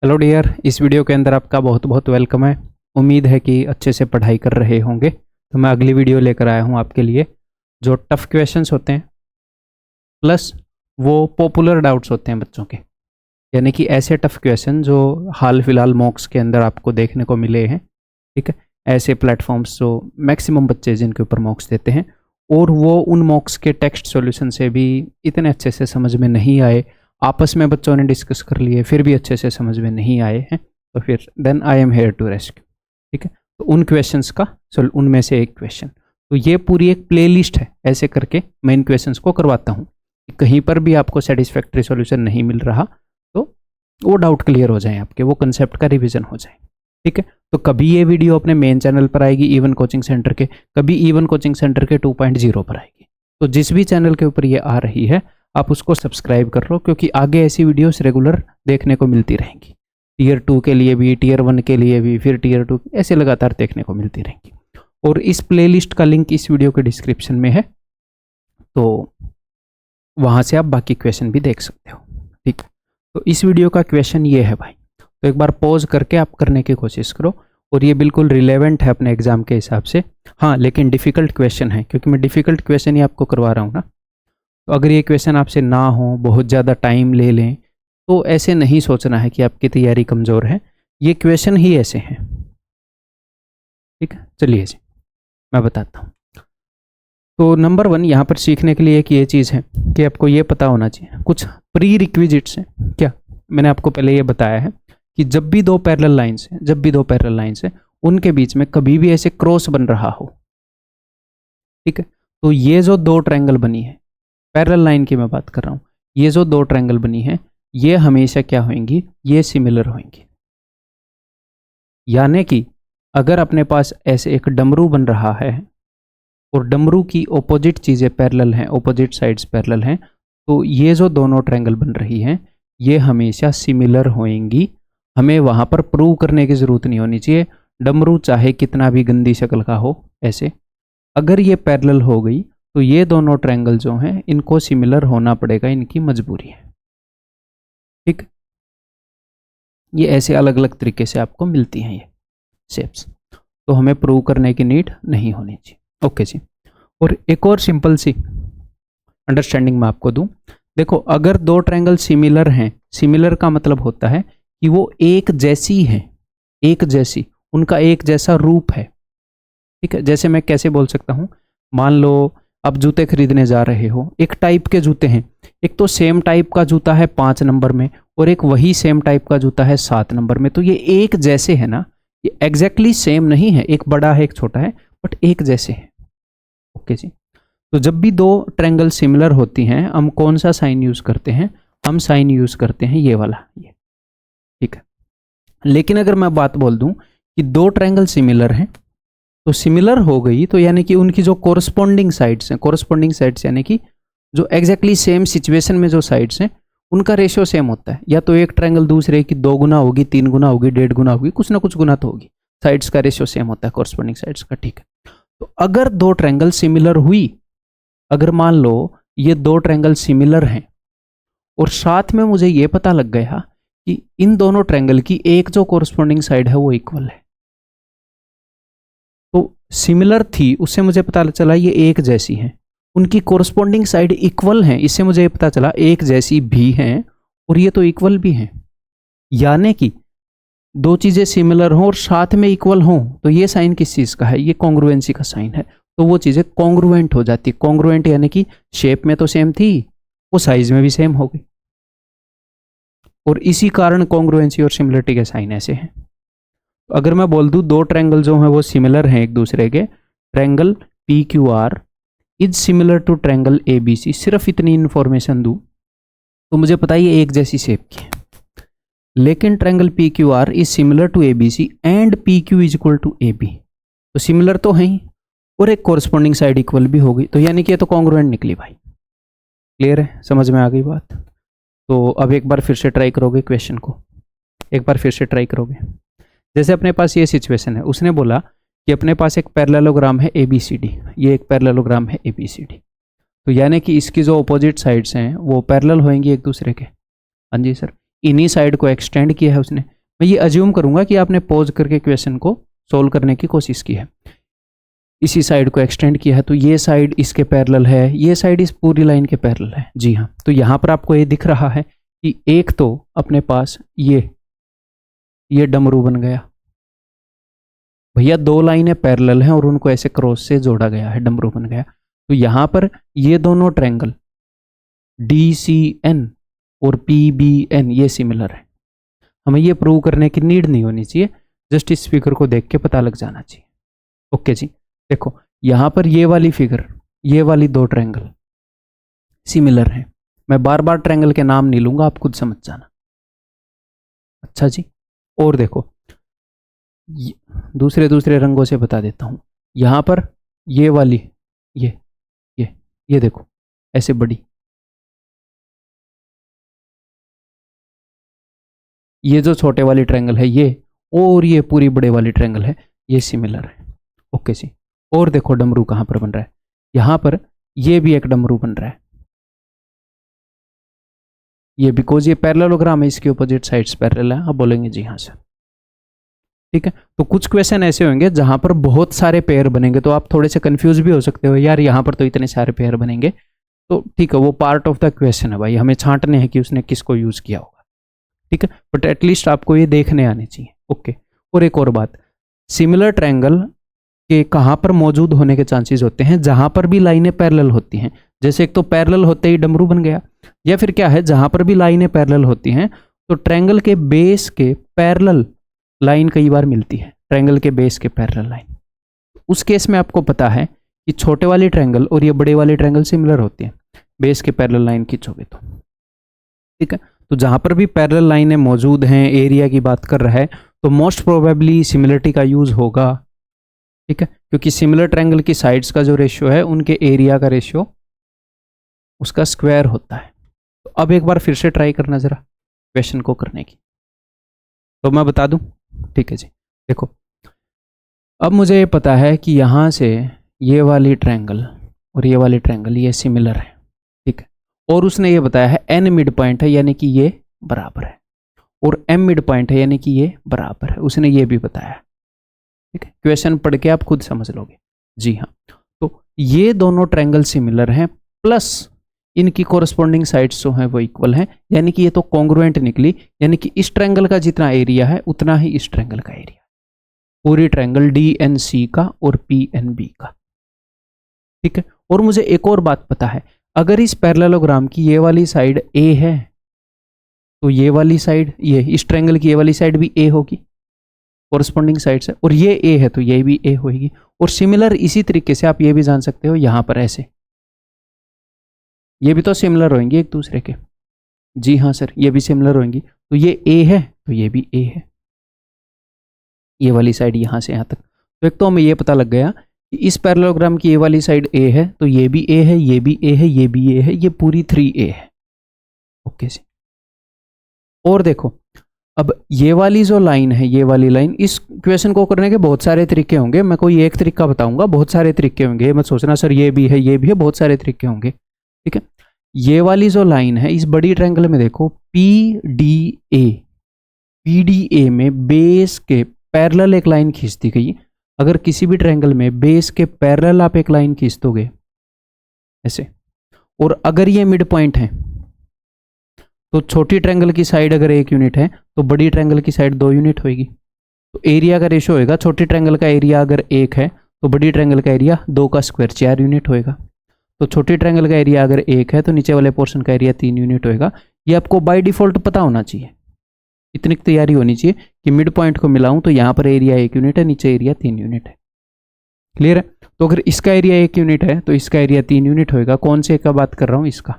Hello dear, इस video के अंदर आपका बहुत बहुत वेलकम है। उम्मीद है कि अच्छे से पढ़ाई कर रहे होंगे। तो मैं अगली वीडियो लेकर आया हूँ आपके लिए, जो टफ़ क्वेश्चंस होते हैं प्लस वो पॉपुलर डाउट्स होते हैं बच्चों के, यानी कि ऐसे टफ़ क्वेश्चन जो हाल फिलहाल मॉक्स के अंदर आपको देखने को मिले हैं। ठीक है, ऐसे प्लेटफॉर्म्स जो मैक्सिमम बच्चे जिनके ऊपर मॉक्स देते हैं और वो उन मॉक्स के टेक्स्ट सॉल्यूशन से भी इतने अच्छे से समझ में नहीं आए, आपस में बच्चों ने डिस्कस कर लिए फिर भी अच्छे से समझ में नहीं आए हैं, तो फिर then I am here to rescue. ठीक है, तो उन क्वेश्चंस का उनमें से एक क्वेश्चन, तो ये पूरी एक प्लेलिस्ट है। ऐसे करके मैं इन क्वेश्चंस को करवाता हूँ, कहीं पर भी आपको सेटिस्फैक्ट्री सॉल्यूशन नहीं मिल रहा तो वो डाउट क्लियर हो जाए आपके, वो कंसेप्ट का रिविजन हो जाए। ठीक है, तो कभी ये वीडियो अपने मेन चैनल पर आएगी इवन कोचिंग सेंटर के, कभी इवन कोचिंग सेंटर के 2.0 पर आएगी। तो जिस भी चैनल के ऊपर ये आ रही है आप उसको सब्सक्राइब कर लो, क्योंकि आगे ऐसी वीडियोस रेगुलर देखने को मिलती रहेंगी। टियर 2 के लिए भी, टियर 1 के लिए भी, फिर टियर 2 ऐसे लगातार देखने को मिलती रहेंगी। और इस प्लेलिस्ट का लिंक इस वीडियो के डिस्क्रिप्शन में है, तो वहाँ से आप बाकी क्वेश्चन भी देख सकते हो। ठीक, तो इस वीडियो का क्वेश्चन ये है भाई, तो एक बार पॉज करके आप करने की कोशिश करो, और ये बिल्कुल रिलेवेंट है अपने एग्जाम के हिसाब से। हाँ, लेकिन डिफ़िकल्ट क्वेश्चन है, क्योंकि मैं डिफ़िकल्ट क्वेश्चन ही आपको करवा रहा हूँ ना। तो अगर ये क्वेश्चन आपसे ना हो, बहुत ज़्यादा टाइम ले लें, तो ऐसे नहीं सोचना है कि आपकी तैयारी कमज़ोर है, ये क्वेश्चन ही ऐसे हैं। ठीक है, चलिए जी मैं बताता हूँ। तो नंबर 1 यहाँ पर सीखने के लिए एक ये चीज़ है कि आपको ये पता होना चाहिए, कुछ प्री रिक्विजिट्स हैं। क्या मैंने आपको पहले ये बताया है कि जब भी दो पैरेलल लाइन्स हैं उनके बीच में कभी भी ऐसे क्रॉस बन रहा हो, ठीक है, तो ये जो दो ट्रायंगल बनी है, पैरेलल लाइन की मैं बात कर रहा हूँ, ये जो दो ट्रायंगल बनी है ये हमेशा क्या होंगी, ये सिमिलर होंगी। यानी कि अगर अपने पास ऐसे एक डमरू बन रहा है और डमरू की ऑपोजिट चीज़ें पैरेलल हैं, ऑपोजिट साइड्स पैरेलल हैं, तो ये जो दोनों ट्रायंगल बन रही हैं ये हमेशा सिमिलर होंगी। हमें वहाँ पर प्रूव करने की ज़रूरत नहीं होनी चाहिए, डमरू चाहे कितना भी गंदी शक्ल का हो, ऐसे अगर ये पैरेलल हो गई तो ये दोनों ट्रायंगल जो हैं इनको सिमिलर होना पड़ेगा, इनकी मजबूरी है। ठीक, ये ऐसे अलग अलग तरीके से आपको मिलती हैं ये शेप्स, तो हमें प्रूव करने की नीड नहीं होनी चाहिए। ओके जी, और एक और सिंपल सी अंडरस्टैंडिंग मैं आपको दूं। देखो, अगर दो ट्रायंगल सिमिलर हैं, सिमिलर का मतलब होता है कि वो एक जैसी हैं, एक जैसी, उनका एक जैसा रूप है। ठीक है, जैसे मैं कैसे बोल सकता हूँ, मान लो आप जूते खरीदने जा रहे हो, एक टाइप के जूते हैं, एक तो सेम टाइप का जूता है 5 नंबर में और एक वही सेम टाइप का जूता है 7 नंबर में, तो ये एक जैसे है ना, ये एग्जैक्टली सेम नहीं है, एक बड़ा है एक छोटा है, बट एक जैसे है। ओके जी, तो जब भी दो ट्रायंगल सिमिलर होती हैं हम कौन सा साइन यूज करते हैं, हम साइन यूज करते हैं ये वाला, ये। ठीक है, लेकिन अगर मैं बात बोल दूं कि दो ट्रायंगल सिमिलर हैं, तो सिमिलर हो गई तो यानी कि उनकी जो कोरस्पॉन्डिंग साइड्स हैं, कोरस्पॉन्डिंग साइड्स यानी कि जो एग्जैक्टली सेम सिचुएशन में जो साइड्स हैं उनका रेशियो सेम होता है। या तो एक ट्रायंगल दूसरे की 2 गुना होगी, 3 गुना होगी, 1.5 गुना होगी, कुछ ना कुछ गुना तो होगी, साइड्स का रेशियो सेम होता है कोरस्पॉन्डिंग साइड्स का। ठीक है, तो अगर दो ट्रायंगल सिमिलर हुई, अगर मान लो ये दो ट्रायंगल सिमिलर हैं और साथ में मुझे ये पता लग गया कि इन दोनों ट्रायंगल की एक जो कोरस्पॉन्डिंग साइड है वो इक्वल है, तो सिमिलर थी उससे मुझे पता चला ये एक जैसी हैं, उनकी कोरस्पॉन्डिंग साइड इक्वल हैं, इससे मुझे पता चला एक जैसी भी हैं और ये तो इक्वल भी हैं। यानी कि दो चीज़ें सिमिलर हों और साथ में इक्वल हों, तो ये साइन किस चीज़ का है, ये कॉन्ग्रुएंसी का साइन है, तो वो चीज़ें कॉन्ग्रुएंट हो जाती है। कॉन्ग्रुएंट यानी कि शेप में तो सेम थी, वो साइज में भी सेम हो गई, और इसी कारण कॉन्ग्रुएंसी और सिमिलरिटी के साइन ऐसे हैं। तो अगर मैं बोल दूं दो ट्रायंगल जो हैं वो सिमिलर हैं एक दूसरे के, triangle PQR is similar to triangle ABC, सिर्फ इतनी इंफॉर्मेशन दूं तो मुझे पता है ये एक जैसी शेप की है। लेकिन triangle PQR is similar to ABC and PQ is equal to AB, तो सिमिलर तो है ही और एक कोरस्पॉन्डिंग साइड इक्वल भी होगी, तो यानी कि ये तो कॉन्ग्रुएंट निकली भाई। क्लियर है, समझ में आ गई बात? तो अब एक बार फिर से ट्राई करोगे क्वेश्चन को, एक बार फिर से ट्राई करोगे। जैसे अपने पास ये सिचुएशन है, उसने बोला कि अपने पास एक पैरेललोग्राम है ABCD, ये एक पैरेललोग्राम है ABCD, तो यानी कि इसकी जो अपोजिट साइड्स हैं वो पैरेलल होंगी एक दूसरे के। हाँ जी सर, इन्हीं साइड को एक्सटेंड किया है उसने। मैं ये अज्यूम करूंगा कि आपने पॉज करके क्वेश्चन को सोल्व करने की कोशिश की है। इसी साइड को एक्सटेंड किया है तो ये साइड इसके पैरेलल है, ये साइड इस पूरी लाइन के पैरेलल है। जी हाँ, तो यहाँ पर आपको ये दिख रहा है कि एक तो अपने पास ये डमरू बन गया भैया, दो लाइनें पैरेलल हैं और उनको ऐसे क्रॉस से जोड़ा गया है, डमरू बन गया। तो यहाँ पर ये दोनों ट्रायंगल DCN और PBN ये सिमिलर है। हमें ये प्रूव करने की नीड नहीं होनी चाहिए, जस्ट इस फिगर को देख के पता लग जाना चाहिए। ओके जी, देखो यहाँ पर ये वाली फिगर, ये वाली दो ट्रायंगल सिमिलर हैं। मैं बार बार ट्रायंगल के नाम नहीं लूंगा, आप खुद समझ जाना। अच्छा जी, और देखो दूसरे रंगों से बता देता हूं। यहां पर ये वाली ये देखो ऐसे बड़ी, ये जो छोटे वाली ट्रायंगल है ये, और ये पूरी बड़े वाली ट्रायंगल है, ये सिमिलर है। ओके जी, और देखो डमरू कहां पर बन रहा है, यहां पर ये भी एक डमरू बन रहा है, ये बिकॉज ये पैरेललोग्राम है, इसके अपोजिट साइड्स पैरेलल है। आप बोलेंगे जी हाँ सर, ठीक है। तो कुछ क्वेश्चन ऐसे होंगे जहां पर बहुत सारे पेयर बनेंगे, तो आप थोड़े से कंफ्यूज भी हो सकते हो, यार यहाँ पर तो इतने सारे पेयर बनेंगे। तो ठीक है, वो पार्ट ऑफ द क्वेश्चन है भाई, हमें छांटने हैं कि उसने किसको यूज किया होगा, ठीक है। बट एटलीस्ट आपको ये देखने आने चाहिए। ओके, और एक और बात, सिमिलर ट्रायंगल के कहाँ पर मौजूद होने के चांसेस होते हैं, जहां पर भी लाइनें पैरेलल होती हैं। जैसे एक तो पैरेलल होते ही डमरू बन गया, या फिर क्या है, जहां पर भी लाइनें पैरेलल होती हैं तो ट्रायंगल के बेस के पैरेलल लाइन कई बार मिलती है, ट्रायंगल के बेस के पैरेलल लाइन। उस केस में आपको पता है कि छोटे वाली ट्रायंगल और ये बड़े वाली ट्रायंगल सिमिलर होती हैं, बेस के पैरेलल लाइन खींचोगे तो, ठीक है। तो जहां पर भी पैरेलल लाइनें मौजूद हैं, एरिया की बात कर रहा है, तो मोस्ट प्रोबेबली सिमिलरिटी का यूज होगा, ठीक है, क्योंकि सिमिलर ट्रायंगल की साइड्स का जो रेशियो है उनके एरिया का रेशियो उसका स्क्वायर होता है। तो अब एक बार फिर से ट्राई करना जरा क्वेश्चन को करने की, तो मैं बता दूं, ठीक है जी। देखो अब मुझे ये पता है कि यहाँ से ये वाली ट्रायंगल और ये वाली ट्रायंगल ये सिमिलर है, ठीक है। और उसने ये बताया है n मिड पॉइंट है, यानी कि ये बराबर है, और m मिड पॉइंट है, यानी कि ये बराबर है, उसने ये भी बताया, ठीक है। क्वेश्चन पढ़ के आप खुद समझ लोगे। जी हाँ, तो ये दोनों ट्रायंगल सिमिलर हैं, प्लस इनकी कोरस्पॉन्डिंग साइड्स जो हैं वो इक्वल हैं, यानी कि ये तो कॉन्ग्रुएंट निकली, यानी कि इस ट्रायंगल का जितना एरिया है उतना ही इस ट्रायंगल का एरिया, पूरी ट्रायंगल DNC का और PNB का, ठीक है। और मुझे एक और बात पता है, अगर इस पैरेललोग्राम की ये वाली साइड A है तो ये वाली साइड, ये इस ट्रायंगल की ये वाली साइड भी A होगी, कोरस्पॉन्डिंग साइड्स है, और ये A है तो ये भी A होगी। और सिमिलर इसी तरीके से आप ये भी जान सकते हो, यहां पर ऐसे ये भी तो सिमिलर होंगे एक दूसरे के। जी हाँ सर, ये भी सिमिलर होंगी, तो ये A है तो ये भी A है, ये वाली साइड यहाँ से यहाँ तक। तो एक तो हमें ये पता लग गया कि इस पैरेललोग्राम की ये वाली साइड A है तो ये भी A है, ये भी A है, ये भी A है, ये पूरी 3A है। ओके जी, और देखो अब ये वाली जो लाइन है, ये वाली लाइन, इस क्वेश्चन को करने के बहुत सारे तरीके होंगे, मैं कोई एक तरीका बताऊंगा, बहुत सारे तरीके होंगे, मत सोचना सर ये भी है ये भी है, बहुत सारे तरीके होंगे, ठीक है। ये वाली जो लाइन है इस बड़ी ट्रायंगल में देखो PDA में बेस के पैरेलल एक लाइन खींच दी गई। अगर किसी भी ट्रायंगल में बेस के पैरेलल आप एक लाइन खींच दोगे ऐसे, और अगर ये मिड पॉइंट है तो छोटी ट्रायंगल की साइड अगर 1 यूनिट है तो बड़ी ट्रायंगल की साइड 2 यूनिट होगी। तो एरिया का रेशो होएगा, छोटी ट्रायंगल का एरिया अगर 1 है तो बड़ी ट्रायंगल का एरिया 2 का स्क्वायर 4 यूनिट होएगा। तो छोटी ट्रायंगल का एरिया अगर 1 है तो नीचे वाले पोर्शन का एरिया 3 यूनिट होएगा। ये आपको बाय डिफॉल्ट पता होना चाहिए, इतनी तैयारी होनी चाहिए कि मिड पॉइंट को मिलाऊं तो यहाँ पर एरिया 1 यूनिट है, नीचे एरिया 3 यूनिट है। क्लियर है? तो अगर इसका एरिया 1 यूनिट है तो इसका एरिया 3 यूनिट होएगा। कौन से का बात कर रहा हूं? इसका।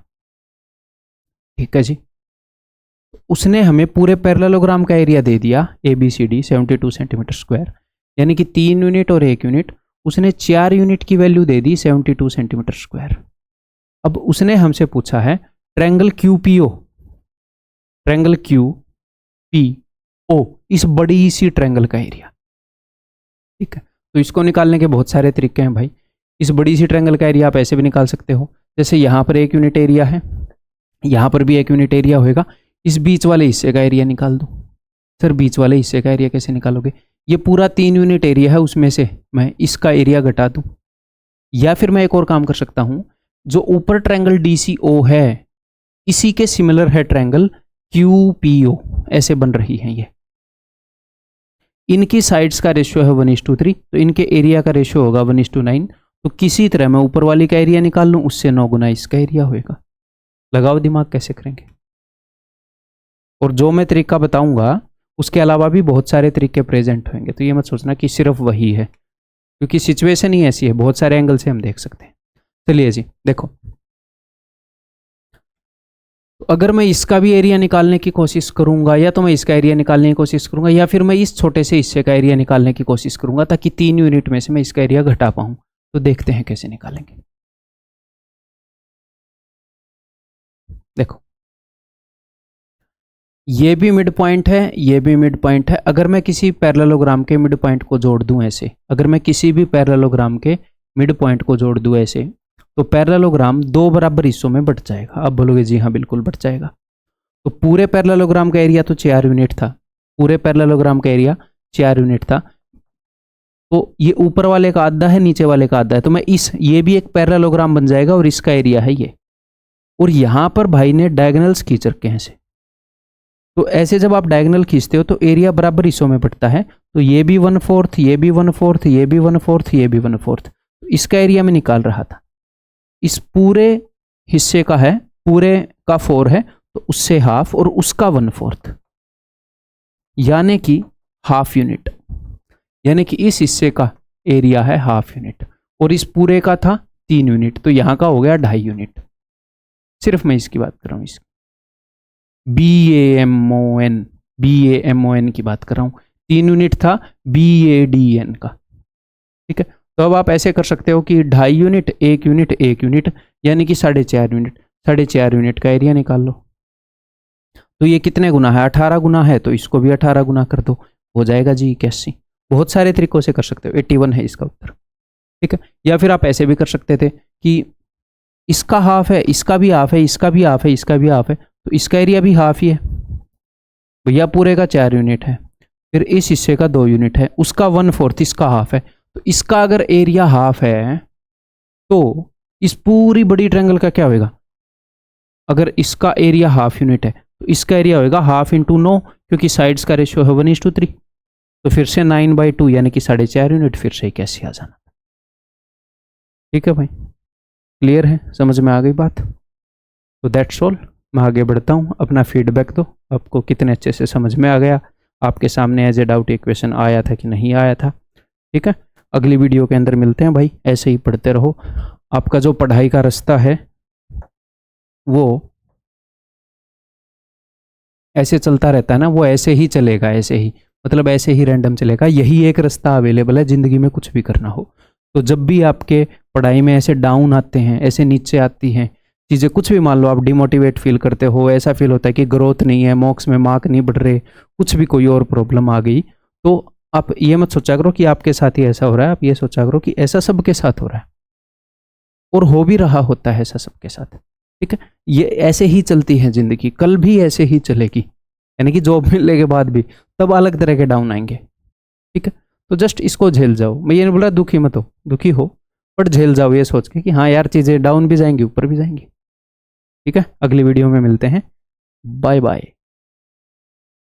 ठीक है जी। उसने हमें पूरे पैरेललोग्राम का एरिया दे दिया ABCD 72 सेंटीमीटर स्क्वायर, यानी कि 3 यूनिट और 1 यूनिट। उसने 4 यूनिट की वैल्यू दे दी 72 सेंटीमीटर स्क्वायर। अब उसने हमसे पूछा है ट्रायंगल QPO, ट्रायंगल QPO इस बड़ी सी ट्रायंगल का एरिया। ठीक है, तो इसको निकालने के बहुत सारे तरीके हैं भाई। इस बड़ी सी ट्रायंगल का एरिया आप ऐसे भी निकाल सकते हो, जैसे यहाँ पर 1 यूनिट एरिया है, यहाँ पर भी 1 यूनिट एरिया होएगा, इस बीच वाले हिस्से का एरिया निकाल दूं। सर बीच वाले हिस्से का एरिया कैसे निकालोगे? ये पूरा 3 यूनिट एरिया है, उसमें से मैं इसका एरिया घटा दूं। या फिर मैं एक और काम कर सकता हूं, जो ऊपर ट्रायंगल DCO है इसी के सिमिलर है ट्रायंगल QPO, ऐसे बन रही है ये। इनकी साइड्स का रेशियो है 1:3, तो इनके एरिया का रेशियो होगा 1:9। तो किसी तरह मैं ऊपर वाली का एरिया निकाल लूं, उससे 9 गुना इसका एरिया होएगा। लगाओ दिमाग, कैसे करेंगे। और जो मैं तरीका बताऊंगा उसके अलावा भी बहुत सारे तरीके प्रेजेंट होंगे, तो ये मत सोचना कि सिर्फ वही है, क्योंकि सिचुएशन ही ऐसी है, बहुत सारे एंगल से हम देख सकते हैं। चलिए जी देखो, तो अगर मैं इसका भी एरिया निकालने की कोशिश करूंगा, या तो मैं इसका एरिया निकालने की कोशिश करूंगा, या फिर मैं इस छोटे से हिस्से का एरिया निकालने की कोशिश करूंगा, ताकि 3 यूनिट में से मैं इसका एरिया घटा पाऊं। तो देखते हैं कैसे निकालेंगे। देखो, ये भी मिड पॉइंट है, ये भी मिड पॉइंट है। अगर मैं किसी पैरेललोग्राम के मिड पॉइंट को जोड़ दूं ऐसे, अगर मैं किसी भी पैरेललोग्राम के मिड पॉइंट को जोड़ दूं ऐसे, तो पैरेललोग्राम 2 बराबर हिस्सों में बट जाएगा। अब बोलोगे जी हाँ बिल्कुल बट जाएगा। तो पूरे पैरेललोग्राम का एरिया तो 4 यूनिट था, पूरे पैरेललोग्राम का एरिया 4 यूनिट था। तो ये ऊपर वाले का आधा है, नीचे वाले का आधा है, तो मैं ये भी एक पैरेललोग्राम बन जाएगा, और इसका एरिया है ये। और यहां पर भाई ने डायगोनल्स खींच रखे हैं ऐसे। तो ऐसे जब आप डायगोनल खींचते हो तो एरिया बराबर हिस्सों में बटता है। तो ये भी 1/4, ये भी 1/4, ये भी 1/4, ये भी 1/4। तो इसका एरिया मैं निकाल रहा था, इस पूरे हिस्से का है, पूरे का 4 है, तो उससे हाफ, और उसका 1/4, यानी कि हाफ यूनिट, यानी कि इस हिस्से का एरिया है हाफ यूनिट, और इस पूरे का था 3 यूनिट, तो यहां का हो गया 2.5 यूनिट। सिर्फ मैं इसकी बात कर रहा हूं, इसकी BAMON की बात कर रहा हूं। 3 यूनिट था BADN का, ठीक है। तो अब आप ऐसे कर सकते हो कि 2.5 यूनिट, 1 यूनिट, 1 यूनिट, यानी कि 4.5 यूनिट। 4.5 यूनिट का एरिया निकाल लो। तो ये कितने गुना है? 18 गुना है, तो इसको भी 18 गुना कर दो, हो जाएगा जी 81। बहुत सारे तरीकों से कर सकते हो, 81 है इसका उत्तर, ठीक है। या फिर आप ऐसे भी कर सकते थे कि इसका हाफ है, इसका भी हाफ है, इसका भी हाफ है, इसका भी हाफ है, तो इसका एरिया भी हाफ ही है भैया। पूरे का 4 यूनिट है, फिर इस हिस्से का 2 यूनिट है, उसका 1/4, इसका हाफ है। तो इसका अगर एरिया हाफ है तो इस पूरी बड़ी ट्रायंगल का क्या होगा? अगर इसका एरिया हाफ यूनिट है तो इसका एरिया होगा हाफ इंटू 9, क्योंकि साइड्स का रेशियो है 1:3। तो फिर से 9/2 यानी कि 4.5 यूनिट, फिर से कैसे आ जाना। ठीक है भाई, क्लियर है, समझ में आ गई बात? तो दैट्स ऑल। मैं आगे बढ़ता हूँ, अपना फीडबैक दो, आपको कितने अच्छे से समझ में आ गया, आपके सामने एज ए डाउट इक्वेशन आया था कि नहीं आया था। ठीक है, अगली वीडियो के अंदर मिलते हैं भाई, ऐसे ही पढ़ते रहो। आपका जो पढ़ाई का रास्ता है वो ऐसे चलता रहता है ना, वो ऐसे ही चलेगा, ऐसे ही, मतलब ऐसे ही रैंडम चलेगा। यही एक रास्ता अवेलेबल है ज़िंदगी में कुछ भी करना हो तो। जब भी आपके पढ़ाई में ऐसे डाउन आते हैं, ऐसे नीचे आती हैं चीज़ें, कुछ भी मान लो आप डिमोटिवेट फील करते हो, ऐसा फील होता है कि ग्रोथ नहीं है, मॉक्स में मार्क नहीं बढ़ रहे, कुछ भी कोई और प्रॉब्लम आ गई, तो आप ये मत सोचा करो कि आपके साथ ही ऐसा हो रहा है, आप ये सोचा करो कि ऐसा सबके साथ हो रहा है, और हो भी रहा होता है ऐसा सबके साथ। ठीक है, ये ऐसे ही चलती है ज़िंदगी, कल भी ऐसे ही चलेगी, यानी कि जॉब मिलने के बाद भी तब अलग तरह के डाउन आएंगे। ठीक है, तो जस्ट इसको झेल जाओ। मैं ये नहीं बोला दुखी मत हो, दुखी हो बट झेल जाओ, ये सोच के कि हाँ यार चीज़ें डाउन भी जाएंगी, ऊपर भी जाएंगी। ठीक है, अगली वीडियो में मिलते हैं, बाय बाय।